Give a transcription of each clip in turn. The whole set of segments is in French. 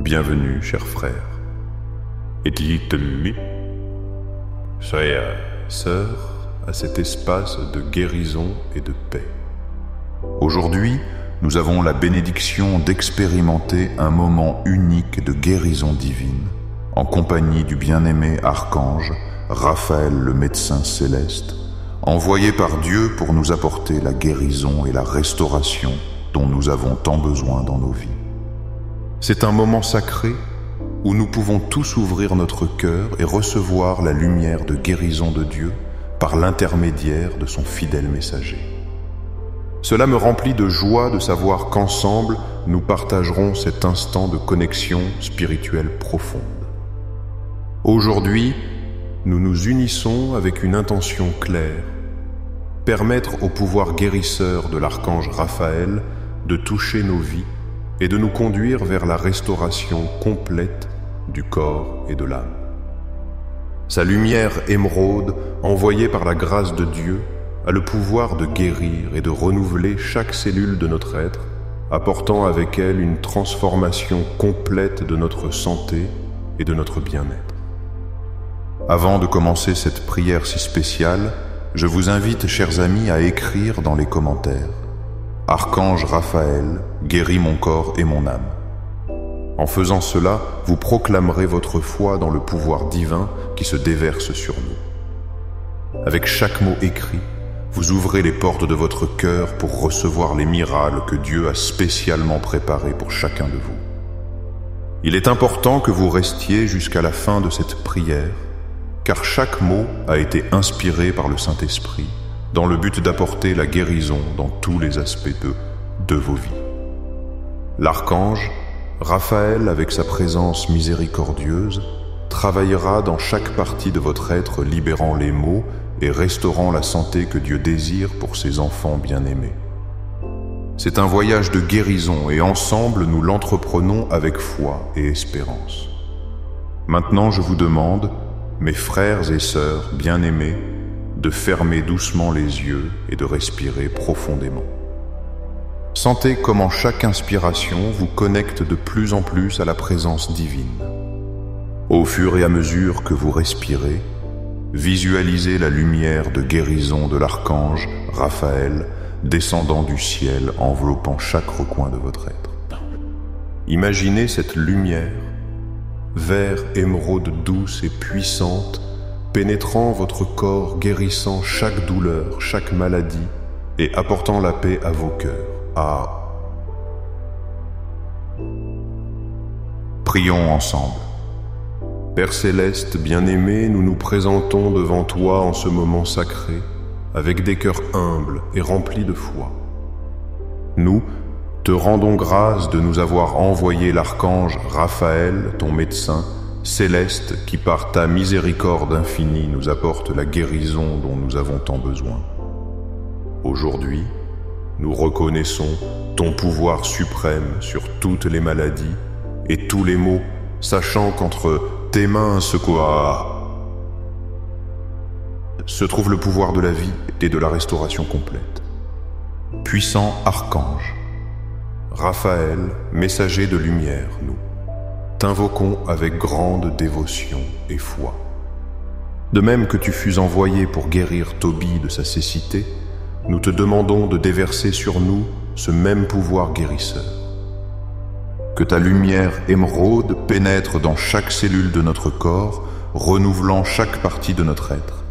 Bienvenue, chers frères. Et dites-lui, soyez sœurs à cet espace de guérison et de paix. Aujourd'hui, nous avons la bénédiction d'expérimenter un moment unique de guérison divine, en compagnie du bien-aimé archange Raphaël le médecin céleste, envoyé par Dieu pour nous apporter la guérison et la restauration dont nous avons tant besoin dans nos vies. C'est un moment sacré où nous pouvons tous ouvrir notre cœur et recevoir la lumière de guérison de Dieu par l'intermédiaire de son fidèle messager. Cela me remplit de joie de savoir qu'ensemble, nous partagerons cet instant de connexion spirituelle profonde. Aujourd'hui, nous nous unissons avec une intention claire, permettre au pouvoir guérisseur de l'archange Raphaël de toucher nos vies et de nous conduire vers la restauration complète du corps et de l'âme. Sa lumière émeraude, envoyée par la grâce de Dieu, a le pouvoir de guérir et de renouveler chaque cellule de notre être, apportant avec elle une transformation complète de notre santé et de notre bien-être. Avant de commencer cette prière si spéciale, je vous invite, chers amis, à écrire dans les commentaires « Archange Raphaël, guéris mon corps et mon âme ». En faisant cela, vous proclamerez votre foi dans le pouvoir divin qui se déverse sur nous. Avec chaque mot écrit, vous ouvrez les portes de votre cœur pour recevoir les miracles que Dieu a spécialement préparés pour chacun de vous. Il est important que vous restiez jusqu'à la fin de cette prière, car chaque mot a été inspiré par le Saint-Esprit dans le but d'apporter la guérison dans tous les aspects de vos vies. L'archange Raphaël, avec sa présence miséricordieuse, travaillera dans chaque partie de votre être, libérant les maux et restaurant la santé que Dieu désire pour ses enfants bien-aimés. C'est un voyage de guérison et ensemble nous l'entreprenons avec foi et espérance. Maintenant, je vous demande, mes frères et sœurs bien-aimés, de fermer doucement les yeux et de respirer profondément. Sentez comment chaque inspiration vous connecte de plus en plus à la présence divine. Au fur et à mesure que vous respirez, visualisez la lumière de guérison de l'archange Raphaël descendant du ciel, enveloppant chaque recoin de votre être. Imaginez cette lumière, vert émeraude douce et puissante, pénétrant votre corps, guérissant chaque douleur, chaque maladie et apportant la paix à vos cœurs. Prions ensemble. Père céleste, bien-aimé, nous nous présentons devant toi en ce moment sacré, avec des cœurs humbles et remplis de foi. Nous te rendons grâce de nous avoir envoyé l'archange Raphaël, ton médecin, céleste, qui par ta miséricorde infinie nous apporte la guérison dont nous avons tant besoin. Aujourd'hui, nous reconnaissons ton pouvoir suprême sur toutes les maladies et tous les maux, sachant qu'entre tes mains se trouve le pouvoir de la vie et de la restauration complète. Puissant archange, Raphaël, messager de lumière, nous t'invoquons avec grande dévotion et foi. De même que tu fus envoyé pour guérir Tobie de sa cécité, nous te demandons de déverser sur nous ce même pouvoir guérisseur. Que ta lumière émeraude pénètre dans chaque cellule de notre corps, renouvelant chaque partie de notre être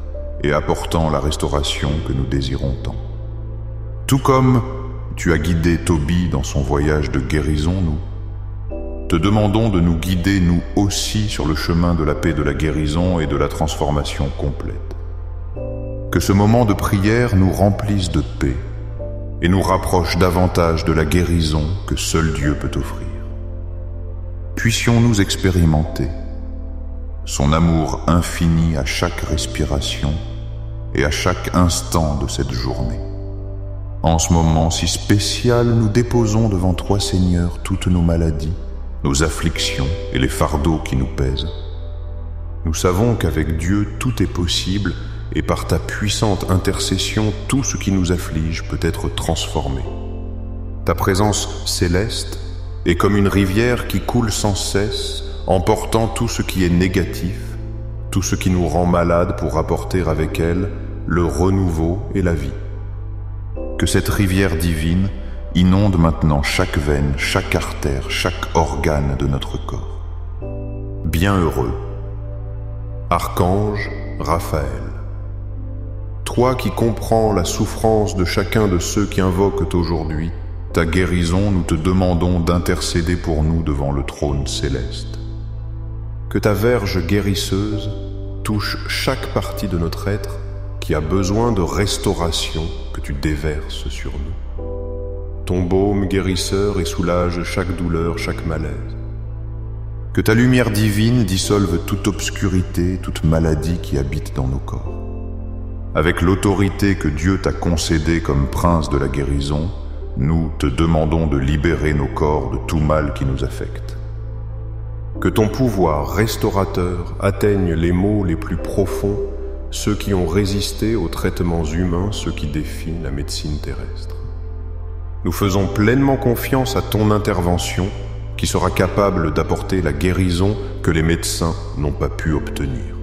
et apportant la restauration que nous désirons tant. Tout comme tu as guidé Tobie dans son voyage de guérison, nous te demandons de nous guider nous aussi sur le chemin de la paix, de la guérison et de la transformation complète. Que ce moment de prière nous remplisse de paix et nous rapproche davantage de la guérison que seul Dieu peut offrir. Puissions-nous expérimenter son amour infini à chaque respiration et à chaque instant de cette journée. En ce moment si spécial, nous déposons devant toi, Seigneur, toutes nos maladies, nos afflictions et les fardeaux qui nous pèsent. Nous savons qu'avec Dieu, tout est possible et par ta puissante intercession, tout ce qui nous afflige peut être transformé. Ta présence céleste est comme une rivière qui coule sans cesse, emportant tout ce qui est négatif, tout ce qui nous rend malades pour apporter avec elle le renouveau et la vie. Que cette rivière divine inonde maintenant chaque veine, chaque artère, chaque organe de notre corps. Bienheureux, Archange Raphaël, toi qui comprends la souffrance de chacun de ceux qui invoquent aujourd'hui ta guérison, nous te demandons d'intercéder pour nous devant le trône céleste. Que ta verge guérisseuse touche chaque partie de notre être qui a besoin de restauration que tu déverses sur nous. Ton baume guérisseur et soulage chaque douleur, chaque malaise. Que ta lumière divine dissolve toute obscurité, toute maladie qui habite dans nos corps. Avec l'autorité que Dieu t'a concédée comme prince de la guérison, nous te demandons de libérer nos corps de tout mal qui nous affecte. Que ton pouvoir restaurateur atteigne les maux les plus profonds, ceux qui ont résisté aux traitements humains, ceux qui défient la médecine terrestre. Nous faisons pleinement confiance à ton intervention qui sera capable d'apporter la guérison que les médecins n'ont pas pu obtenir.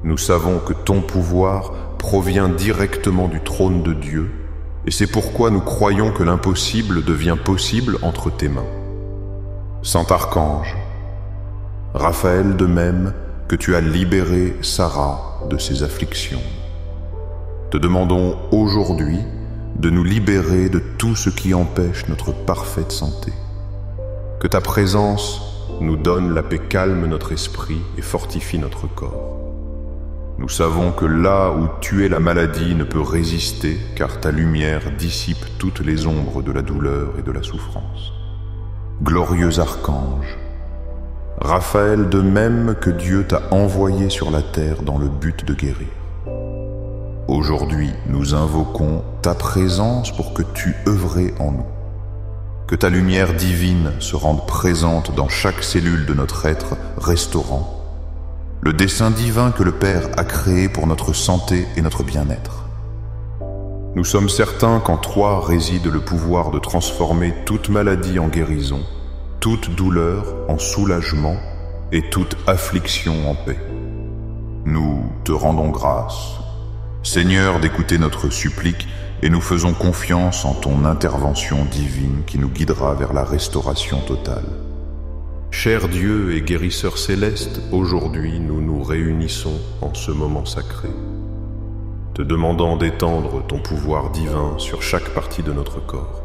Nous savons que ton pouvoir provient directement du trône de Dieu, et c'est pourquoi nous croyons que l'impossible devient possible entre tes mains. Saint Archange, Raphaël de même que tu as libéré Sarah de ses afflictions. Te demandons aujourd'hui de nous libérer de tout ce qui empêche notre parfaite santé. Que ta présence nous donne la paix, calme notre esprit et fortifie notre corps. Nous savons que là où tuer la maladie ne peut résister, car ta lumière dissipe toutes les ombres de la douleur et de la souffrance. Glorieux Archange, Raphaël de même que Dieu t'a envoyé sur la terre dans le but de guérir. Aujourd'hui, nous invoquons ta présence pour que tu œuvres en nous. Que ta lumière divine se rende présente dans chaque cellule de notre être, restaurant le dessein divin que le Père a créé pour notre santé et notre bien-être. Nous sommes certains qu'en toi réside le pouvoir de transformer toute maladie en guérison, toute douleur en soulagement et toute affliction en paix. Nous te rendons grâce, Seigneur, d'écouter notre supplique et nous faisons confiance en ton intervention divine qui nous guidera vers la restauration totale. Cher Dieu et guérisseur céleste, aujourd'hui nous nous réunissons en ce moment sacré, te demandant d'étendre ton pouvoir divin sur chaque partie de notre corps.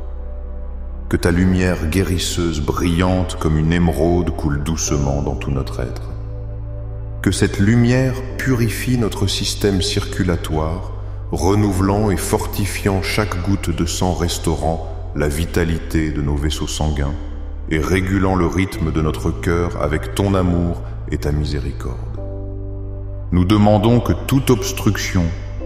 Que ta lumière guérisseuse brillante comme une émeraude coule doucement dans tout notre être. Que cette lumière purifie notre système circulatoire, renouvelant et fortifiant chaque goutte de sang, restaurant la vitalité de nos vaisseaux sanguins et régulant le rythme de notre cœur avec ton amour et ta miséricorde. Nous demandons que toute obstruction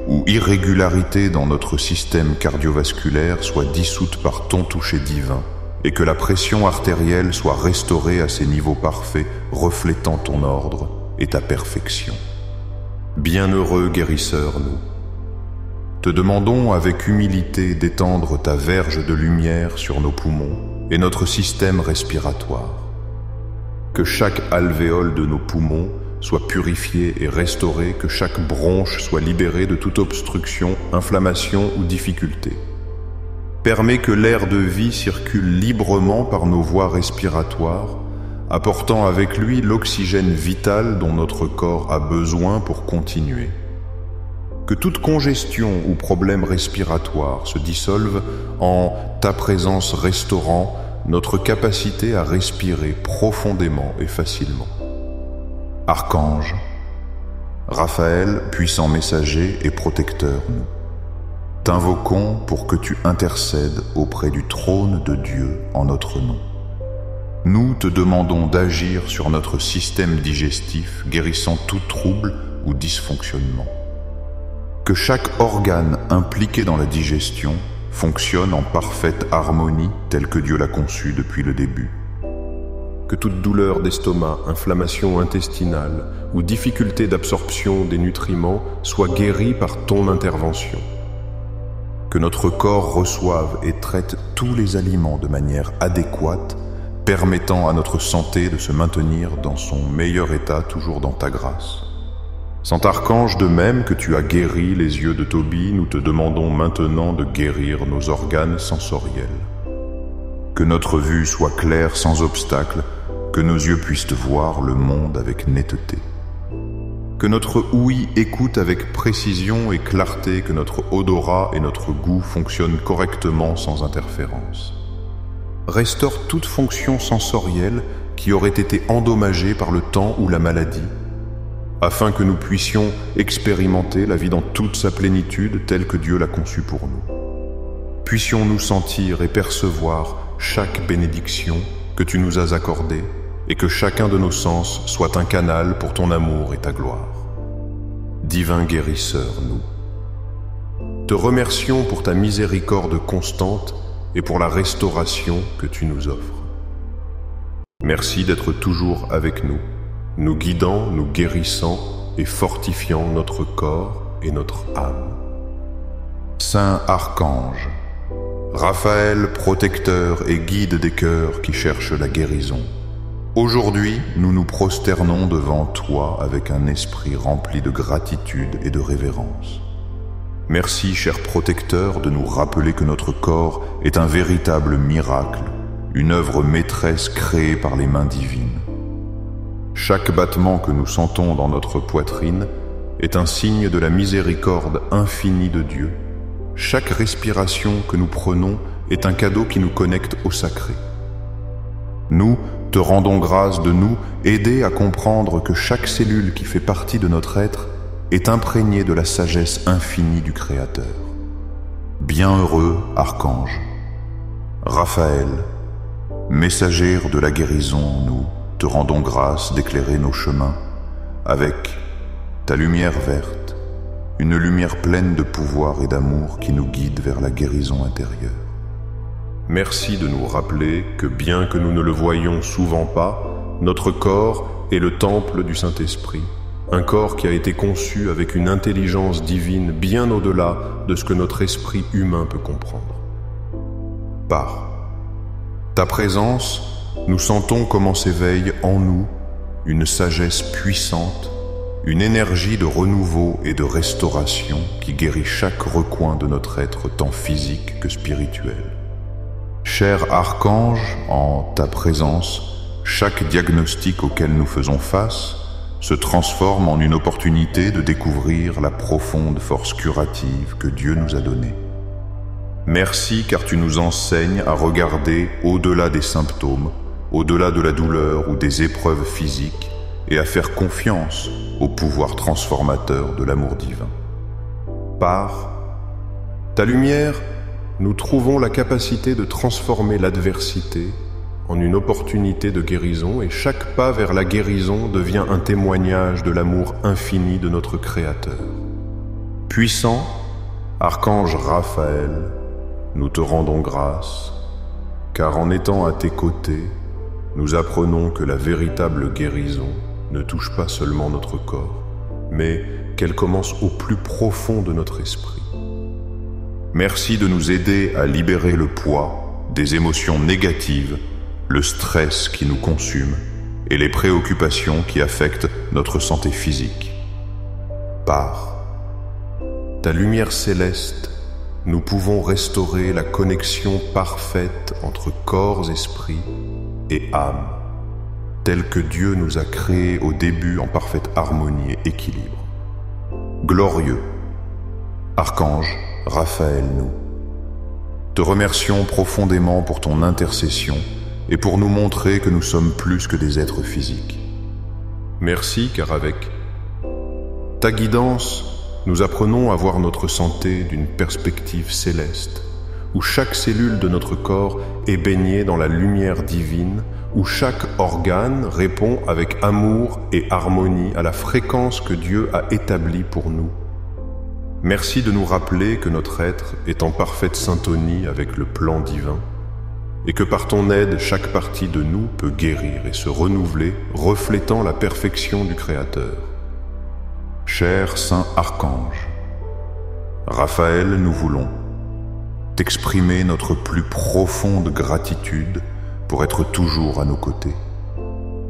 ou irrégularité dans notre système cardiovasculaire soit dissoute par ton toucher divin et que la pression artérielle soit restaurée à ses niveaux parfaits, reflétant ton ordre et ta perfection. Bienheureux guérisseur, nous te demandons avec humilité d'étendre ta verge de lumière sur nos poumons et notre système respiratoire. Que chaque alvéole de nos poumons soit purifié et restauré, que chaque bronche soit libérée de toute obstruction, inflammation ou difficulté. Permets que l'air de vie circule librement par nos voies respiratoires, apportant avec lui l'oxygène vital dont notre corps a besoin pour continuer. Que toute congestion ou problème respiratoire se dissolve en ta présence restaurant notre capacité à respirer profondément et facilement. Archange, Raphaël, puissant messager et protecteur, nous t'invoquons pour que tu intercèdes auprès du trône de Dieu en notre nom. Nous te demandons d'agir sur notre système digestif, guérissant tout trouble ou dysfonctionnement. Que chaque organe impliqué dans la digestion fonctionne en parfaite harmonie telle que Dieu l'a conçue depuis le début. Que toute douleur d'estomac, inflammation intestinale ou difficulté d'absorption des nutriments soit guérie par ton intervention. Que notre corps reçoive et traite tous les aliments de manière adéquate, permettant à notre santé de se maintenir dans son meilleur état, toujours dans ta grâce. Saint Archange, de même que tu as guéri les yeux de Tobie, nous te demandons maintenant de guérir nos organes sensoriels. Que notre vue soit claire sans obstacle, que nos yeux puissent voir le monde avec netteté. Que notre ouïe écoute avec précision et clarté, que notre odorat et notre goût fonctionnent correctement sans interférence. Restaure toute fonction sensorielle qui aurait été endommagée par le temps ou la maladie, afin que nous puissions expérimenter la vie dans toute sa plénitude telle que Dieu l'a conçue pour nous. Puissions-nous sentir et percevoir chaque bénédiction que tu nous as accordée, et que chacun de nos sens soit un canal pour ton amour et ta gloire. Divin guérisseur, nous te remercions pour ta miséricorde constante et pour la restauration que tu nous offres. Merci d'être toujours avec nous, nous guidant, nous guérissant et fortifiant notre corps et notre âme. Saint Archange, Raphaël, protecteur et guide des cœurs qui cherchent la guérison, aujourd'hui, nous nous prosternons devant toi avec un esprit rempli de gratitude et de révérence. Merci, cher protecteur, de nous rappeler que notre corps est un véritable miracle, une œuvre maîtresse créée par les mains divines. Chaque battement que nous sentons dans notre poitrine est un signe de la miséricorde infinie de Dieu. Chaque respiration que nous prenons est un cadeau qui nous connecte au sacré. Nous te rendons grâce de nous aider à comprendre que chaque cellule qui fait partie de notre être est imprégnée de la sagesse infinie du Créateur. Bienheureux Archange, Raphaël, messager de la guérison, nous te rendons grâce d'éclairer nos chemins avec ta lumière verte, une lumière pleine de pouvoir et d'amour qui nous guide vers la guérison intérieure. Merci de nous rappeler que bien que nous ne le voyions souvent pas, notre corps est le temple du Saint-Esprit, un corps qui a été conçu avec une intelligence divine bien au-delà de ce que notre esprit humain peut comprendre. Par ta présence, nous sentons comment s'éveille en nous une sagesse puissante, une énergie de renouveau et de restauration qui guérit chaque recoin de notre être tant physique que spirituel. Cher Archange, en ta présence, chaque diagnostic auquel nous faisons face se transforme en une opportunité de découvrir la profonde force curative que Dieu nous a donnée. Merci car tu nous enseignes à regarder au-delà des symptômes, au-delà de la douleur ou des épreuves physiques, et à faire confiance au pouvoir transformateur de l'amour divin. Par ta lumière, nous trouvons la capacité de transformer l'adversité en une opportunité de guérison, et chaque pas vers la guérison devient un témoignage de l'amour infini de notre Créateur. Puissant Archange Raphaël, nous te rendons grâce, car en étant à tes côtés, nous apprenons que la véritable guérison ne touche pas seulement notre corps, mais qu'elle commence au plus profond de notre esprit. Merci de nous aider à libérer le poids des émotions négatives, le stress qui nous consume et les préoccupations qui affectent notre santé physique. Par ta lumière céleste, nous pouvons restaurer la connexion parfaite entre corps, esprit et âme, telle que Dieu nous a créés au début en parfaite harmonie et équilibre. Glorieux Archange Raphaël, nous te remercions profondément pour ton intercession et pour nous montrer que nous sommes plus que des êtres physiques. Merci car avec ta guidance, nous apprenons à voir notre santé d'une perspective céleste, où chaque cellule de notre corps est baignée dans la lumière divine, où chaque organe répond avec amour et harmonie à la fréquence que Dieu a établie pour nous. Merci de nous rappeler que notre être est en parfaite syntonie avec le plan divin, et que par ton aide, chaque partie de nous peut guérir et se renouveler, reflétant la perfection du Créateur. Cher Saint Archange, Raphaël, nous voulons t'exprimer notre plus profonde gratitude pour être toujours à nos côtés,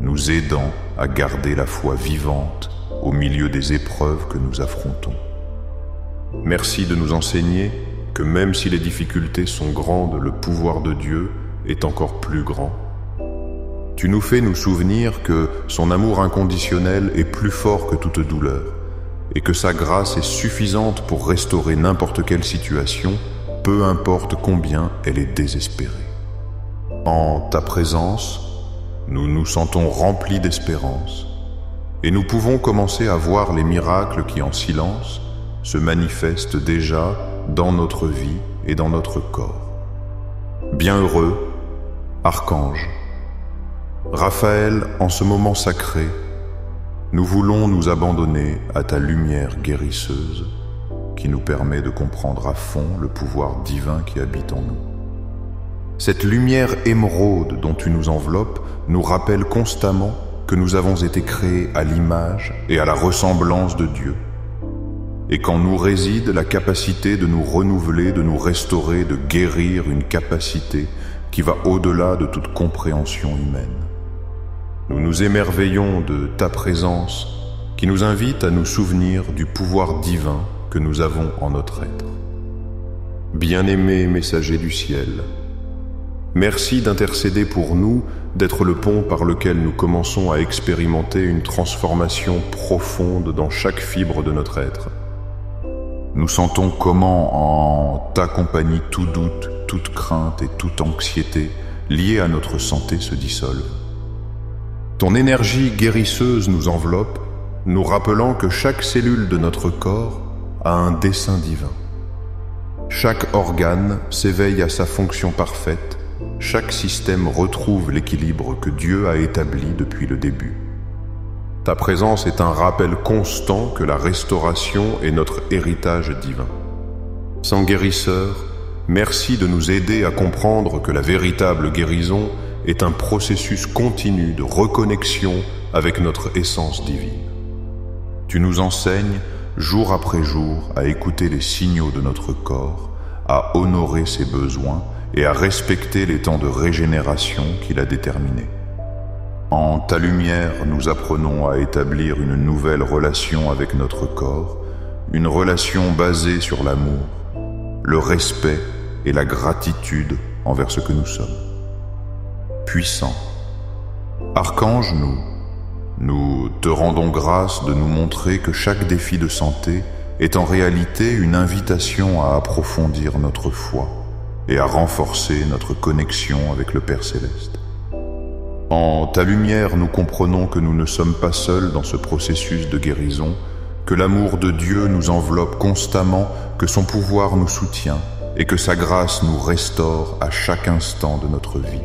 nous aidant à garder la foi vivante au milieu des épreuves que nous affrontons. Merci de nous enseigner que même si les difficultés sont grandes, le pouvoir de Dieu est encore plus grand. Tu nous fais nous souvenir que son amour inconditionnel est plus fort que toute douleur et que sa grâce est suffisante pour restaurer n'importe quelle situation, peu importe combien elle est désespérée. En ta présence, nous nous sentons remplis d'espérance et nous pouvons commencer à voir les miracles qui, en silence, se manifestent déjà dans notre vie et dans notre corps. Bienheureux, Archange, Raphaël, en ce moment sacré, nous voulons nous abandonner à ta lumière guérisseuse qui nous permet de comprendre à fond le pouvoir divin qui habite en nous. Cette lumière émeraude dont tu nous enveloppes nous rappelle constamment que nous avons été créés à l'image et à la ressemblance de Dieu, et qu'en nous réside la capacité de nous renouveler, de nous restaurer, de guérir, une capacité qui va au-delà de toute compréhension humaine. Nous nous émerveillons de ta présence qui nous invite à nous souvenir du pouvoir divin que nous avons en notre être. Bien-aimé messager du ciel, merci d'intercéder pour nous, d'être le pont par lequel nous commençons à expérimenter une transformation profonde dans chaque fibre de notre être. Nous sentons comment, en ta compagnie, tout doute, toute crainte et toute anxiété liée à notre santé se dissolvent. Ton énergie guérisseuse nous enveloppe, nous rappelant que chaque cellule de notre corps a un dessein divin. Chaque organe s'éveille à sa fonction parfaite, chaque système retrouve l'équilibre que Dieu a établi depuis le début. Ta présence est un rappel constant que la restauration est notre héritage divin. Sans guérisseur, merci de nous aider à comprendre que la véritable guérison est un processus continu de reconnexion avec notre essence divine. Tu nous enseignes, jour après jour, à écouter les signaux de notre corps, à honorer ses besoins et à respecter les temps de régénération qu'il a déterminés. En ta lumière, nous apprenons à établir une nouvelle relation avec notre corps, une relation basée sur l'amour, le respect et la gratitude envers ce que nous sommes. Puissant, Archange, nous te rendons grâce de nous montrer que chaque défi de santé est en réalité une invitation à approfondir notre foi et à renforcer notre connexion avec le Père Céleste. En ta lumière, nous comprenons que nous ne sommes pas seuls dans ce processus de guérison, que l'amour de Dieu nous enveloppe constamment, que son pouvoir nous soutient et que sa grâce nous restaure à chaque instant de notre vie.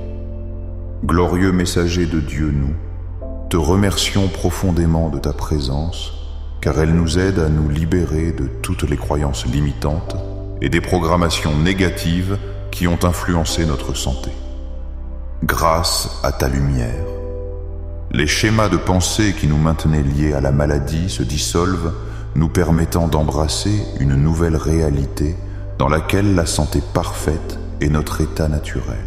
Glorieux messager de Dieu, nous te remercions profondément de ta présence, car elle nous aide à nous libérer de toutes les croyances limitantes et des programmations négatives qui ont influencé notre santé. Grâce à ta lumière, les schémas de pensée qui nous maintenaient liés à la maladie se dissolvent, nous permettant d'embrasser une nouvelle réalité dans laquelle la santé parfaite est notre état naturel.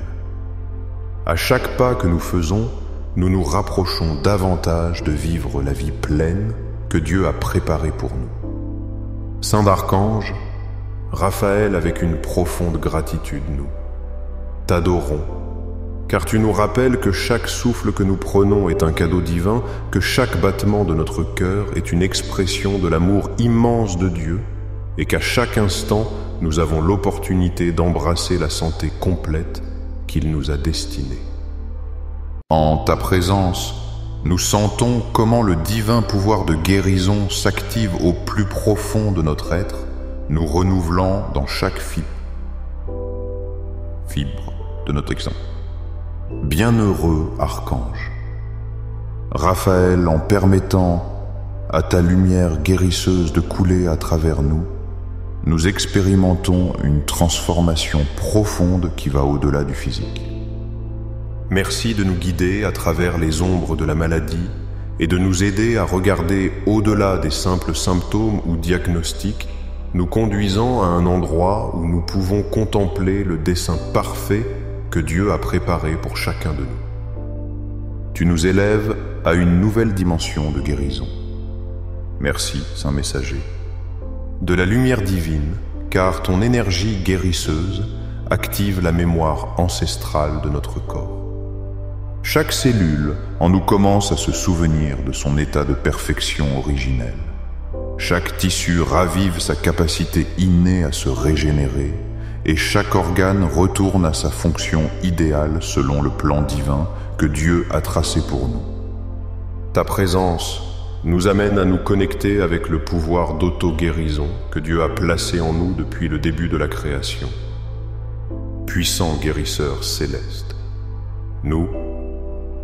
À chaque pas que nous faisons, nous nous rapprochons davantage de vivre la vie pleine que Dieu a préparée pour nous. Saint d'Archange, Raphaël, avec une profonde gratitude, nous t'adorons, car tu nous rappelles que chaque souffle que nous prenons est un cadeau divin, que chaque battement de notre cœur est une expression de l'amour immense de Dieu, et qu'à chaque instant, nous avons l'opportunité d'embrasser la santé complète qu'il nous a destinée. En ta présence, nous sentons comment le divin pouvoir de guérison s'active au plus profond de notre être, nous renouvelant dans chaque fibre de notre existence. Bienheureux Archange, Raphaël, en permettant à ta lumière guérisseuse de couler à travers nous, nous expérimentons une transformation profonde qui va au-delà du physique. Merci de nous guider à travers les ombres de la maladie et de nous aider à regarder au-delà des simples symptômes ou diagnostics, nous conduisant à un endroit où nous pouvons contempler le dessein parfait que que Dieu a préparé pour chacun de nous. Tu nous élèves à une nouvelle dimension de guérison. Merci, Saint Messager, de la lumière divine, car ton énergie guérisseuse active la mémoire ancestrale de notre corps. Chaque cellule en nous commence à se souvenir de son état de perfection originel. Chaque tissu ravive sa capacité innée à se régénérer et chaque organe retourne à sa fonction idéale selon le plan divin que Dieu a tracé pour nous. Ta présence nous amène à nous connecter avec le pouvoir d'auto-guérison que Dieu a placé en nous depuis le début de la création. Puissant guérisseur céleste, nous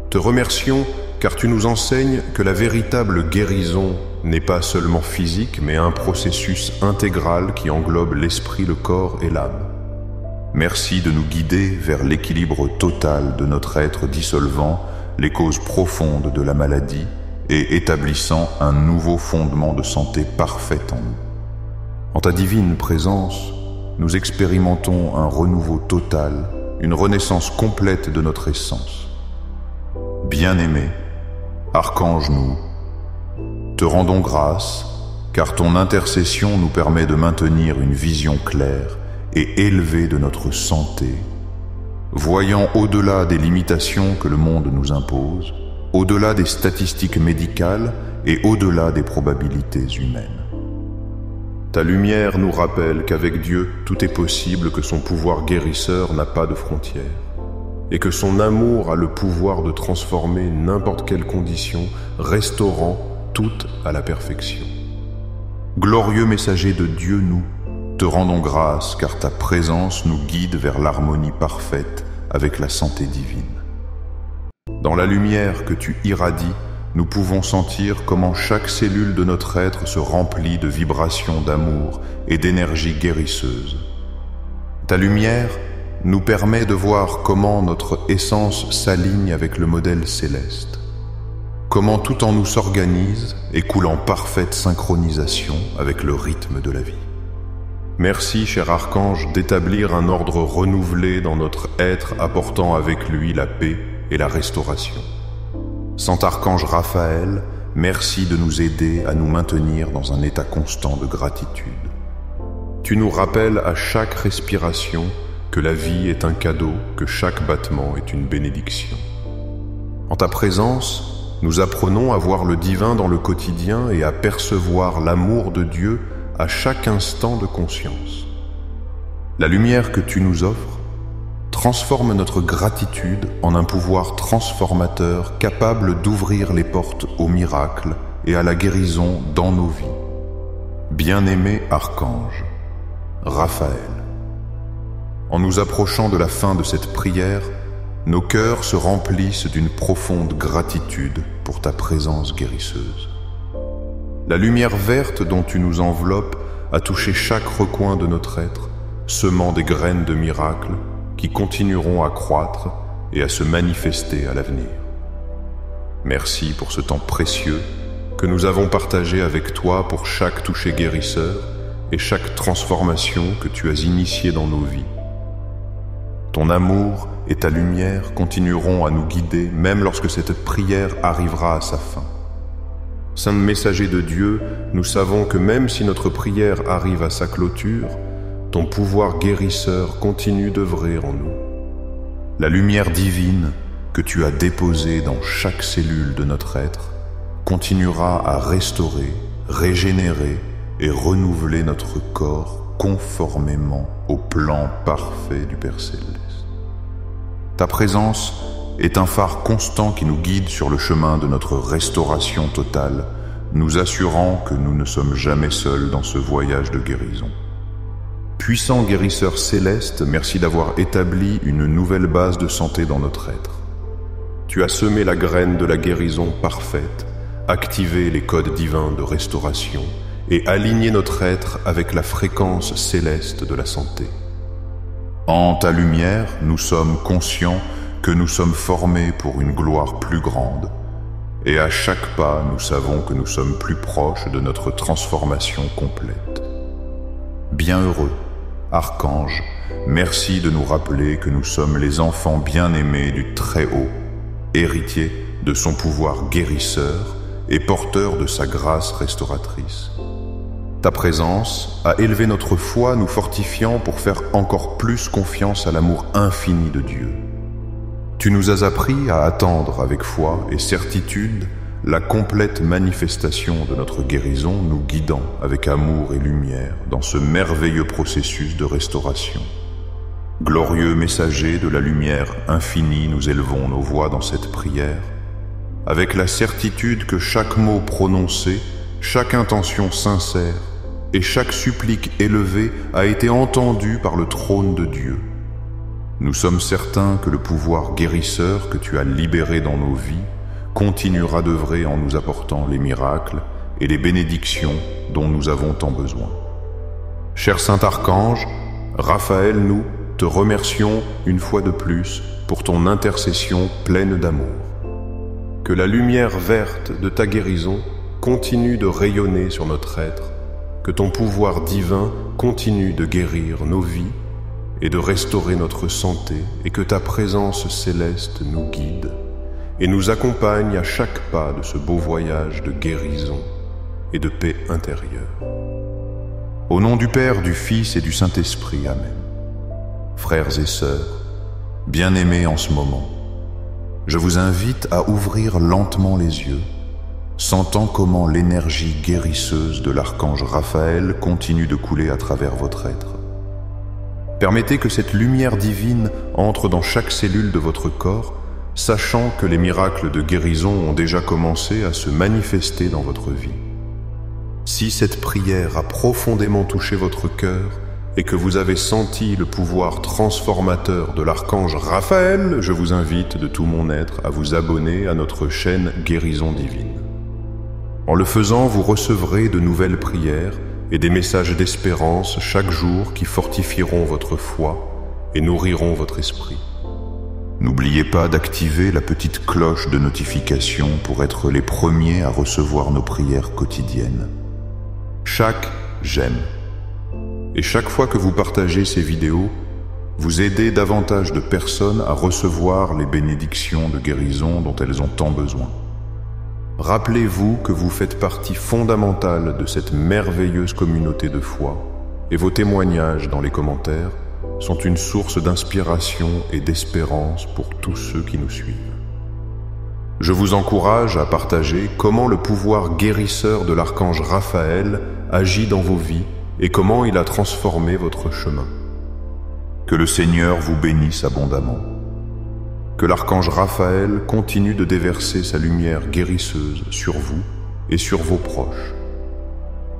te remercions car tu nous enseignes que la véritable guérison n'est pas seulement physique mais un processus intégral qui englobe l'esprit, le corps et l'âme. Merci de nous guider vers l'équilibre total de notre être, dissolvant les causes profondes de la maladie et établissant un nouveau fondement de santé parfaite en nous. En ta divine présence, nous expérimentons un renouveau total, une renaissance complète de notre essence. Bien-aimé, Archange nous, te rendons grâce, car ton intercession nous permet de maintenir une vision claire et élevée de notre santé, voyant au-delà des limitations que le monde nous impose, au-delà des statistiques médicales et au-delà des probabilités humaines. Ta lumière nous rappelle qu'avec Dieu, tout est possible, que son pouvoir guérisseur n'a pas de frontières, et que son amour a le pouvoir de transformer n'importe quelle condition, restaurant tout à la perfection. Glorieux messager de Dieu, nous te rendons grâce, car ta présence nous guide vers l'harmonie parfaite avec la santé divine. Dans la lumière que tu irradies, nous pouvons sentir comment chaque cellule de notre être se remplit de vibrations d'amour et d'énergie guérisseuse. Ta lumière nous permet de voir comment notre essence s'aligne avec le modèle céleste, comment tout en nous s'organise et coule en parfaite synchronisation avec le rythme de la vie. Merci, cher Archange, d'établir un ordre renouvelé dans notre être, apportant avec lui la paix et la restauration. Saint Archange Raphaël, merci de nous aider à nous maintenir dans un état constant de gratitude. Tu nous rappelles à chaque respiration que la vie est un cadeau, que chaque battement est une bénédiction. En ta présence, nous apprenons à voir le divin dans le quotidien et à percevoir l'amour de Dieu à chaque instant de conscience. La lumière que tu nous offres transforme notre gratitude en un pouvoir transformateur capable d'ouvrir les portes au miracle et à la guérison dans nos vies. Bien-aimé Archange Raphaël, en nous approchant de la fin de cette prière, nos cœurs se remplissent d'une profonde gratitude pour ta présence guérisseuse. La lumière verte dont tu nous enveloppes a touché chaque recoin de notre être, semant des graines de miracles qui continueront à croître et à se manifester à l'avenir. Merci pour ce temps précieux que nous avons partagé avec toi pour chaque toucher guérisseur et chaque transformation que tu as initiée dans nos vies. Ton amour et ta lumière continueront à nous guider même lorsque cette prière arrivera à sa fin. Saint Messager de Dieu, nous savons que même si notre prière arrive à sa clôture, ton pouvoir guérisseur continue d'œuvrer en nous. La lumière divine que tu as déposée dans chaque cellule de notre être continuera à restaurer, régénérer et renouveler notre corps conformément au plan parfait du Père Céleste. Ta présence est un phare constant qui nous guide sur le chemin de notre restauration totale, nous assurant que nous ne sommes jamais seuls dans ce voyage de guérison. Puissant guérisseur céleste, merci d'avoir établi une nouvelle base de santé dans notre être. Tu as semé la graine de la guérison parfaite, activé les codes divins de restauration et aligné notre être avec la fréquence céleste de la santé. En ta lumière, nous sommes conscients que nous sommes formés pour une gloire plus grande, et à chaque pas, nous savons que nous sommes plus proches de notre transformation complète. Bienheureux, Archange, merci de nous rappeler que nous sommes les enfants bien-aimés du Très-Haut, héritiers de son pouvoir guérisseur et porteurs de sa grâce restauratrice. Ta présence a élevé notre foi, nous fortifiant pour faire encore plus confiance à l'amour infini de Dieu. Tu nous as appris à attendre avec foi et certitude la complète manifestation de notre guérison, nous guidant avec amour et lumière dans ce merveilleux processus de restauration. Glorieux messager de la lumière infinie, nous élevons nos voix dans cette prière, avec la certitude que chaque mot prononcé, chaque intention sincère et chaque supplique élevée a été entendue par le trône de Dieu. Nous sommes certains que le pouvoir guérisseur que tu as libéré dans nos vies continuera d'œuvrer en nous apportant les miracles et les bénédictions dont nous avons tant besoin. Cher Saint-Archange, Raphaël, nous te remercions une fois de plus pour ton intercession pleine d'amour. Que la lumière verte de ta guérison continue de rayonner sur notre être, que ton pouvoir divin continue de guérir nos vies et de restaurer notre santé, et que ta présence céleste nous guide et nous accompagne à chaque pas de ce beau voyage de guérison et de paix intérieure. Au nom du Père, du Fils et du Saint-Esprit, Amen. Frères et sœurs, bien-aimés en ce moment, je vous invite à ouvrir lentement les yeux, sentant comment l'énergie guérisseuse de l'archange Raphaël continue de couler à travers votre être. Permettez que cette lumière divine entre dans chaque cellule de votre corps, sachant que les miracles de guérison ont déjà commencé à se manifester dans votre vie. Si cette prière a profondément touché votre cœur et que vous avez senti le pouvoir transformateur de l'archange Raphaël, je vous invite de tout mon être à vous abonner à notre chaîne Guérison Divine. En le faisant, vous recevrez de nouvelles prières et des messages d'espérance chaque jour qui fortifieront votre foi et nourriront votre esprit. N'oubliez pas d'activer la petite cloche de notification pour être les premiers à recevoir nos prières quotidiennes. Chaque j'aime. Et chaque fois que vous partagez ces vidéos, vous aidez davantage de personnes à recevoir les bénédictions de guérison dont elles ont tant besoin. Rappelez-vous que vous faites partie fondamentale de cette merveilleuse communauté de foi, et vos témoignages dans les commentaires sont une source d'inspiration et d'espérance pour tous ceux qui nous suivent. Je vous encourage à partager comment le pouvoir guérisseur de l'archange Raphaël agit dans vos vies et comment il a transformé votre chemin. Que le Seigneur vous bénisse abondamment. Que l'archange Raphaël continue de déverser sa lumière guérisseuse sur vous et sur vos proches.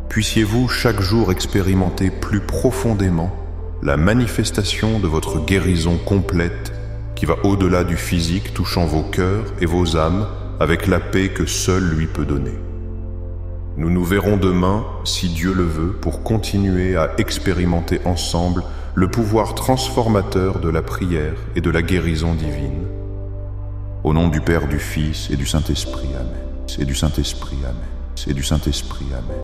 Puissiez-vous chaque jour expérimenter plus profondément la manifestation de votre guérison complète qui va au-delà du physique, touchant vos cœurs et vos âmes avec la paix que seul lui peut donner. Nous nous verrons demain, si Dieu le veut, pour continuer à expérimenter ensemble le pouvoir transformateur de la prière et de la guérison divine. Au nom du Père, du Fils et du Saint-Esprit, Amen. Et du Saint-Esprit, Amen. Et du Saint-Esprit, Amen.